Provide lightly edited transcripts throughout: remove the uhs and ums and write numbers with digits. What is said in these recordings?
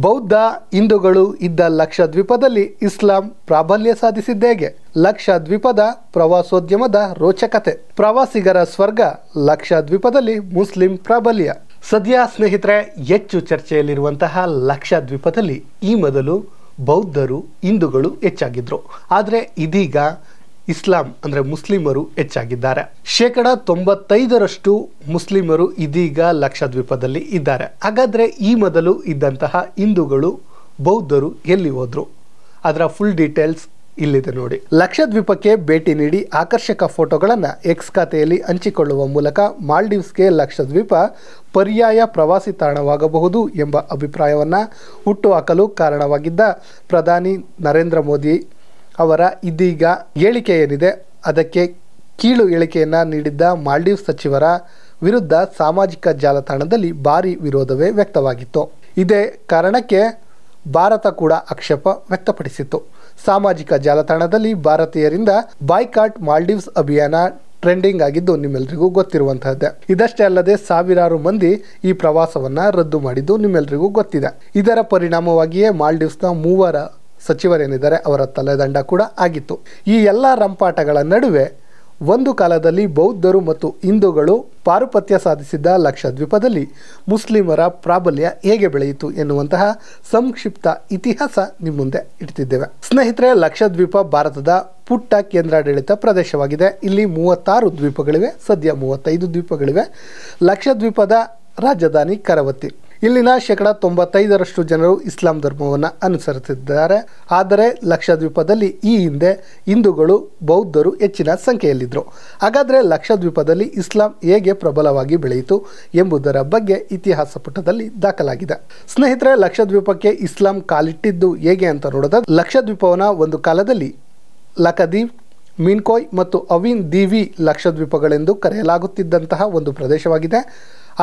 ಬೌದ್ಧ ಹಿಂದೂಗಳು ಇದ್ದ ಲಕ್ಷದ್ವೀಪದಲ್ಲಿ ಇಸ್ಲಾಂ ಪ್ರಾಬಲ್ಯ ಸಾಧಿಸಿದ್ದೇಗೆ? ಲಕ್ಷದ್ವೀಪದ ಪ್ರವಾಸೋದ್ಯಮದ ರೋಚಕತೆ. ಪ್ರವಾಸಿಗರ ಸ್ವರ್ಗ ಲಕ್ಷದ್ವೀಪದಲ್ಲಿ ಮುಸ್ಲಿಂ ಪ್ರಾಬಲ್ಯ. ಸದ್ಯ ಸ್ನೇಹಿತರೆ, ಹೆಚ್ಚು ಚರ್ಚೆಯಲ್ಲಿರುವಂತಹ ಲಕ್ಷದ್ವೀಪದಲ್ಲಿ ಈ ಮೊದಲು ಬೌದ್ಧರು ಹಿಂದೂಗಳು ಹೆಚ್ಚಾಗಿದ್ರು. ಆದರೆ ಇದೀಗ ಇಸ್ಲಾಂ ಅಂದರೆ ಮುಸ್ಲಿಮರು ಹೆಚ್ಚಾಗಿದ್ದಾರೆ. 95% ಮುಸ್ಲಿಮರು ಇದೀಗ ಲಕ್ಷದ್ವೀಪದಲ್ಲಿ ಇದ್ದಾರೆ. ಹಾಗಾದರೆ ಈ ಮೊದಲು ಇದ್ದಂತಹ ಹಿಂದೂಗಳು ಬೌದ್ಧರು ಎಲ್ಲಿ ಹೋದ್ರು? ಅದರ ಫುಲ್ ಡೀಟೇಲ್ಸ್ ಇಲ್ಲಿದೆ ನೋಡಿ. ಲಕ್ಷದ್ವೀಪಕ್ಕೆ ಭೇಟಿ ನೀಡಿ ಆಕರ್ಷಕ ಫೋಟೋಗಳನ್ನು ಎಕ್ಸ್ ಖಾತೆಯಲ್ಲಿ ಹಂಚಿಕೊಳ್ಳುವ ಮೂಲಕ ಮಾಲ್ಡೀವ್ಸ್ಗೆ ಲಕ್ಷದ್ವೀಪ ಪರ್ಯಾಯ ಪ್ರವಾಸಿ ತಾಣವಾಗಬಹುದು ಎಂಬ ಅಭಿಪ್ರಾಯವನ್ನು ಹುಟ್ಟುಹಾಕಲು ಕಾರಣವಾಗಿದ್ದ ಪ್ರಧಾನಿ ನರೇಂದ್ರ ಮೋದಿ ಅವರ ಇದೀಗ ಹೇಳಿಕೆ ಏನಿದೆ ಅದಕ್ಕೆ ಕೀಳು ಹೇಳಿಕೆಯನ್ನು ನೀಡಿದ್ದ ಮಾಲ್ಡೀವ್ಸ್ ಸಚಿವರ ವಿರುದ್ಧ ಸಾಮಾಜಿಕ ಜಾಲತಾಣದಲ್ಲಿ ಭಾರೀ ವಿರೋಧವೇ ವ್ಯಕ್ತವಾಗಿತ್ತು. ಇದೇ ಕಾರಣಕ್ಕೆ ಭಾರತ ಕೂಡ ಆಕ್ಷೇಪ ವ್ಯಕ್ತಪಡಿಸಿತ್ತು. ಸಾಮಾಜಿಕ ಜಾಲತಾಣದಲ್ಲಿ ಭಾರತೀಯರಿಂದ ಬಾಯ್ಕಾಟ್ ಮಾಲ್ಡೀವ್ಸ್ ಅಭಿಯಾನ ಟ್ರೆಂಡಿಂಗ್ ಆಗಿದ್ದು ನಿಮ್ಮೆಲ್ಲರಿಗೂ ಗೊತ್ತಿರುವಂತಹದ್ದೇ. ಇದಷ್ಟೇ ಅಲ್ಲದೆ ಸಾವಿರಾರು ಮಂದಿ ಈ ಪ್ರವಾಸವನ್ನು ರದ್ದು ಮಾಡಿದ್ದು ನಿಮ್ಮೆಲ್ಲರಿಗೂ ಗೊತ್ತಿದೆ. ಇದರ ಪರಿಣಾಮವಾಗಿಯೇ ಮಾಲ್ಡೀವ್ಸ್ನ 3 ಸಚಿವರೇನಿದ್ದಾರೆ ಅವರ ತಲೆದಂಡ ಕೂಡ ಆಗಿತ್ತು. ಈ ಎಲ್ಲ ರಂಪಾಟಗಳ ನಡುವೆ ಒಂದು ಕಾಲದಲ್ಲಿ ಬೌದ್ಧರು ಮತ್ತು ಹಿಂದೂಗಳು ಪಾರುಪತ್ಯ ಸಾಧಿಸಿದ್ದ ಲಕ್ಷದ್ವೀಪದಲ್ಲಿ ಮುಸ್ಲಿಮರ ಪ್ರಾಬಲ್ಯ ಹೇಗೆ ಬೆಳೆಯಿತು ಎನ್ನುವಂತಹ ಸಂಕ್ಷಿಪ್ತ ಇತಿಹಾಸ ನಿಮ್ಮ ಮುಂದೆ ಇಡ್ತಿದ್ದೇವೆ. ಸ್ನೇಹಿತರೆ, ಲಕ್ಷದ್ವೀಪ ಭಾರತದ ಪುಟ್ಟ ಕೇಂದ್ರಾಡಳಿತ ಪ್ರದೇಶವಾಗಿದೆ. ಇಲ್ಲಿ 36 ದ್ವೀಪಗಳಿವೆ. ಸದ್ಯ 35 ದ್ವೀಪಗಳಿವೆ. ಲಕ್ಷದ್ವೀಪದ ರಾಜಧಾನಿ ಕರವತ್ತಿ. ಇಲ್ಲಿನ 95% ಜನರು ಇಸ್ಲಾಂ ಧರ್ಮವನ್ನು ಅನುಸರಿಸುತ್ತಿದ್ದಾರೆ. ಆದರೆ ಲಕ್ಷದ್ವೀಪದಲ್ಲಿ ಈ ಹಿಂದೆ ಹಿಂದೂಗಳು ಬೌದ್ಧರು ಹೆಚ್ಚಿನ ಸಂಖ್ಯೆಯಲ್ಲಿದ್ದರು. ಹಾಗಾದರೆ ಲಕ್ಷದ್ವೀಪದಲ್ಲಿ ಇಸ್ಲಾಂ ಹೇಗೆ ಪ್ರಬಲವಾಗಿ ಬೆಳೆಯಿತು ಎಂಬುದರ ಬಗ್ಗೆ ಇತಿಹಾಸ ಪುಟದಲ್ಲಿ ದಾಖಲಾಗಿದೆ. ಸ್ನೇಹಿತರೆ, ಲಕ್ಷದ್ವೀಪಕ್ಕೆ ಇಸ್ಲಾಂ ಕಾಲಿಟ್ಟಿದ್ದು ಹೇಗೆ ಅಂತ ನೋಡಿದಾಗ, ಲಕ್ಷದ್ವೀಪವನ್ನು ಒಂದು ಕಾಲದಲ್ಲಿ ಲಕ್ಷದ್ವೀಪ್, ಮಿನ್ಕೋಯ್ ಮತ್ತು ಅವಿನ್ ದೀವಿ ಲಕ್ಷದ್ವೀಪಗಳೆಂದು ಕರೆಯಲಾಗುತ್ತಿದ್ದಂತಹ ಒಂದು ಪ್ರದೇಶವಾಗಿದೆ.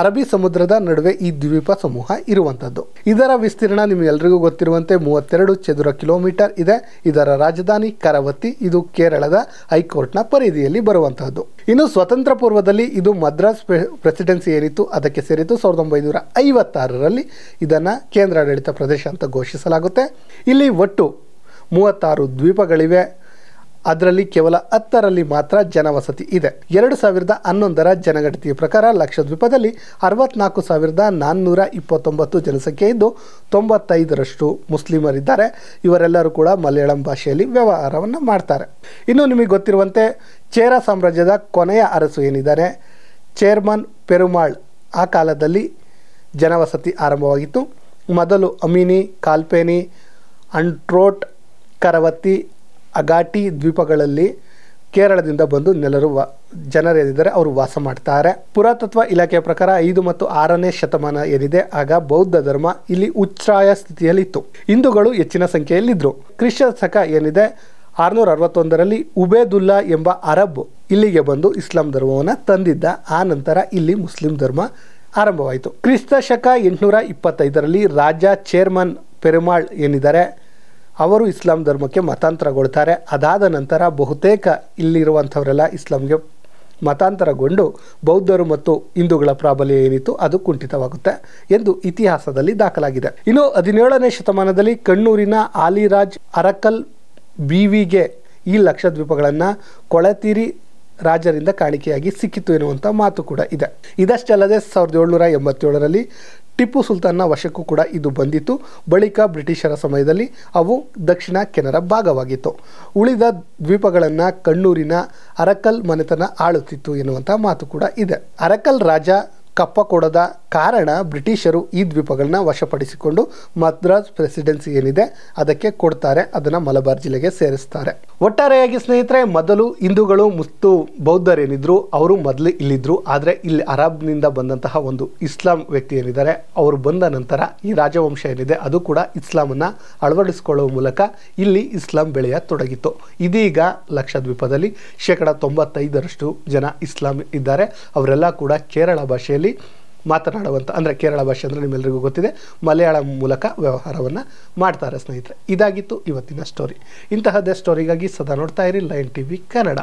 ಅರಬ್ಬಿ ಸಮುದ್ರದ ನಡುವೆ ಈ ದ್ವೀಪ ಸಮೂಹ ಇರುವಂಥದ್ದು. ಇದರ ವಿಸ್ತೀರ್ಣ ನಿಮಗೆಲ್ಲರಿಗೂ ಗೊತ್ತಿರುವಂತೆ 32 ಚದುರ ಕಿಲೋಮೀಟರ್ ಇದೆ. ಇದರ ರಾಜಧಾನಿ ಕರವತ್ತಿ. ಇದು ಕೇರಳದ ಹೈಕೋರ್ಟ್ನ ಪರಿಧಿಯಲ್ಲಿ ಬರುವಂತಹದ್ದು. ಇನ್ನು ಸ್ವತಂತ್ರ ಪೂರ್ವದಲ್ಲಿ ಇದು ಮದ್ರಾಸ್ ಪ್ರೆಸಿಡೆನ್ಸಿ ಏನಿತ್ತು ಅದಕ್ಕೆ ಸೇರಿತು. 1956ರಲ್ಲಿ ಇದನ್ನು ಕೇಂದ್ರಾಡಳಿತ ಪ್ರದೇಶ ಅಂತ ಘೋಷಿಸಲಾಗುತ್ತೆ. ಇಲ್ಲಿ ಒಟ್ಟು 36 ದ್ವೀಪಗಳಿವೆ. ಅದರಲ್ಲಿ ಕೇವಲ 10ರಲ್ಲಿ ಮಾತ್ರ ಜನವಸತಿ ಇದೆ. 2011ರ ಜನಗಣತಿಯ ಪ್ರಕಾರ ಲಕ್ಷದ್ವೀಪದಲ್ಲಿ 64,429 ಜನಸಂಖ್ಯೆ ಇದ್ದು 95% ಮುಸ್ಲಿಮರಿದ್ದಾರೆ. ಇವರೆಲ್ಲರೂ ಕೂಡ ಮಲಯಾಳಂ ಭಾಷೆಯಲ್ಲಿ ವ್ಯವಹಾರವನ್ನು ಮಾಡ್ತಾರೆ. ಇನ್ನು ನಿಮಗೆ ಗೊತ್ತಿರುವಂತೆ ಚೇರ ಸಾಮ್ರಾಜ್ಯದ ಕೊನೆಯ ಅರಸು ಏನಿದ್ದಾರೆ ಚೇರ್ಮನ್ ಪೆರುಮಾಳ್, ಆ ಕಾಲದಲ್ಲಿ ಜನವಸತಿ ಆರಂಭವಾಗಿತ್ತು. ಮೊದಲು ಅಮಿನಿ, ಕಾಲ್ಪೇನಿ, ಅಂಟ್ರೋಟ್, ಕರವತ್ತಿ, ಅಗಾಟಿ ದ್ವೀಪಗಳಲ್ಲಿ ಕೇರಳದಿಂದ ಬಂದು ಜನರೇನಿದ್ದಾರೆ ಅವರು ವಾಸ ಮಾಡ್ತಾರೆ. ಪುರಾತತ್ವ ಇಲಾಖೆಯ ಪ್ರಕಾರ 5 ಮತ್ತು 6ನೇ ಶತಮಾನ ಏನಿದೆ ಆಗ ಬೌದ್ಧ ಧರ್ಮ ಇಲ್ಲಿ ಉಚ್ಛ್ರಾಯ ಸ್ಥಿತಿಯಲ್ಲಿತ್ತು. ಹಿಂದೂಗಳು ಹೆಚ್ಚಿನ ಸಂಖ್ಯೆಯಲ್ಲಿದ್ದರು. ಕ್ರಿಶ್ಚಿಯನ್ ಶಕ ಏನಿದೆ 661ರಲ್ಲಿ ಉಬೇದುಲ್ಲಾ ಎಂಬ ಅರಬ್ ಇಲ್ಲಿಗೆ ಬಂದು ಇಸ್ಲಾಂ ಧರ್ಮವನ್ನು ತಂದಿದ್ದ. ಆ ನಂತರ ಇಲ್ಲಿ ಮುಸ್ಲಿಂ ಧರ್ಮ ಆರಂಭವಾಯಿತು. ಕ್ರಿಸ್ತ ಶಕ 825ರಲ್ಲಿ ರಾಜ ಚೇರ್ಮನ್ ಪೆರುಮಾಳ್ ಏನಿದ್ದಾರೆ ಅವರು ಇಸ್ಲಾಂ ಧರ್ಮಕ್ಕೆ ಮತಾಂತರಗೊಳ್ತಾರೆ. ಅದಾದ ನಂತರ ಬಹುತೇಕ ಇಲ್ಲಿರುವಂಥವರೆಲ್ಲ ಇಸ್ಲಾಂಗೆ ಮತಾಂತರಗೊಂಡು ಬೌದ್ಧರು ಮತ್ತು ಹಿಂದೂಗಳ ಪ್ರಾಬಲ್ಯ ಏನಿತ್ತು ಅದು ಕುಂಠಿತವಾಗುತ್ತೆ ಎಂದು ಇತಿಹಾಸದಲ್ಲಿ ದಾಖಲಾಗಿದೆ. ಇನ್ನು 17ನೇ ಶತಮಾನದಲ್ಲಿ ಕಣ್ಣೂರಿನ ಆಲಿರಾಜ್ ಅರಕಲ್ ಬಿವಿಗೆ ಈ ಲಕ್ಷದ್ವೀಪಗಳನ್ನು ಕೊಳತೀರಿ ರಾಜರಿಂದ ಕಾಣಿಕೆಯಾಗಿ ಸಿಕ್ಕಿತು ಎನ್ನುವಂಥ ಮಾತು ಕೂಡ ಇದೆ. ಇದಷ್ಟೇ ಅಲ್ಲದೆ 1787ರಲ್ಲಿ ಟಿಪ್ಪು ಸುಲ್ತಾನ್ನ ವಶಕ್ಕೂ ಕೂಡ ಇದು ಬಂದಿತ್ತು. ಬಳಿಕ ಬ್ರಿಟಿಷರ ಸಮಯದಲ್ಲಿ ಅವು ದಕ್ಷಿಣ ಕೆನರಾ ಭಾಗವಾಗಿತ್ತು. ಉಳಿದ ದ್ವೀಪಗಳನ್ನು ಕಣ್ಣೂರಿನ ಅರಕಲ್ ಮನೆತನ ಆಳುತ್ತಿತ್ತು ಎನ್ನುವಂಥ ಮಾತು ಕೂಡ ಇದೆ. ಅರಕಲ್ ರಾಜ ಕಪ್ಪ ಕೊಡದ ಕಾರಣ ಬ್ರಿಟಿಷರು ಈ ದ್ವೀಪಗಳನ್ನ ವಶಪಡಿಸಿಕೊಂಡು ಮದ್ರಾಸ್ ಪ್ರೆಸಿಡೆನ್ಸಿ ಏನಿದೆ ಅದಕ್ಕೆ ಕೊಡ್ತಾರೆ. ಅದನ್ನು ಮಲಬಾರ್ ಜಿಲ್ಲೆಗೆ ಸೇರಿಸ್ತಾರೆ. ಒಟ್ಟಾರೆಯಾಗಿ ಸ್ನೇಹಿತರೆ, ಮೊದಲು ಹಿಂದೂಗಳು ಮತ್ತು ಬೌದ್ಧರೇನಿದ್ರು ಅವರು ಮೊದಲು ಇಲ್ಲಿದ್ದರು. ಆದರೆ ಇಲ್ಲಿ ಅರಬ್ನಿಂದ ಬಂದಂತಹ ಒಂದು ಇಸ್ಲಾಂ ವ್ಯಕ್ತಿ ಏನಿದ್ದಾರೆ ಅವರು ಬಂದ ನಂತರ ಈ ರಾಜವಂಶ ಏನಿದೆ ಅದು ಕೂಡ ಇಸ್ಲಾಮನ್ನು ಅಳವಡಿಸಿಕೊಳ್ಳುವ ಮೂಲಕ ಇಲ್ಲಿ ಇಸ್ಲಾಂ ಬೆಳೆಯತೊಡಗಿತ್ತು. ಇದೀಗ ಲಕ್ಷದ್ವೀಪದಲ್ಲಿ 95% ಜನ ಇಸ್ಲಾಂ ಇದ್ದಾರೆ. ಅವರೆಲ್ಲ ಕೂಡ ಕೇರಳ ಭಾಷೆಯಲ್ಲಿ ಮಾತನಾಡುವಂಥ, ಅಂದರೆ ಕೇರಳ ಭಾಷೆ ಅಂದರೆ ನಿಮ್ಮೆಲ್ಲರಿಗೂ ಗೊತ್ತಿದೆ, ಮಲಯಾಳಂ ಮೂಲಕ ವ್ಯವಹಾರವನ್ನು ಮಾಡ್ತಾರೆ. ಸ್ನೇಹಿತರೆ, ಇದಾಗಿತ್ತು ಇವತ್ತಿನ ಸ್ಟೋರಿ. ಇಂತಹದ್ದೇ ಸ್ಟೋರಿಗಾಗಿ ಸದಾ ನೋಡ್ತಾ ಇರಿ ಲಯನ್ ಟಿವಿ ಕನ್ನಡ.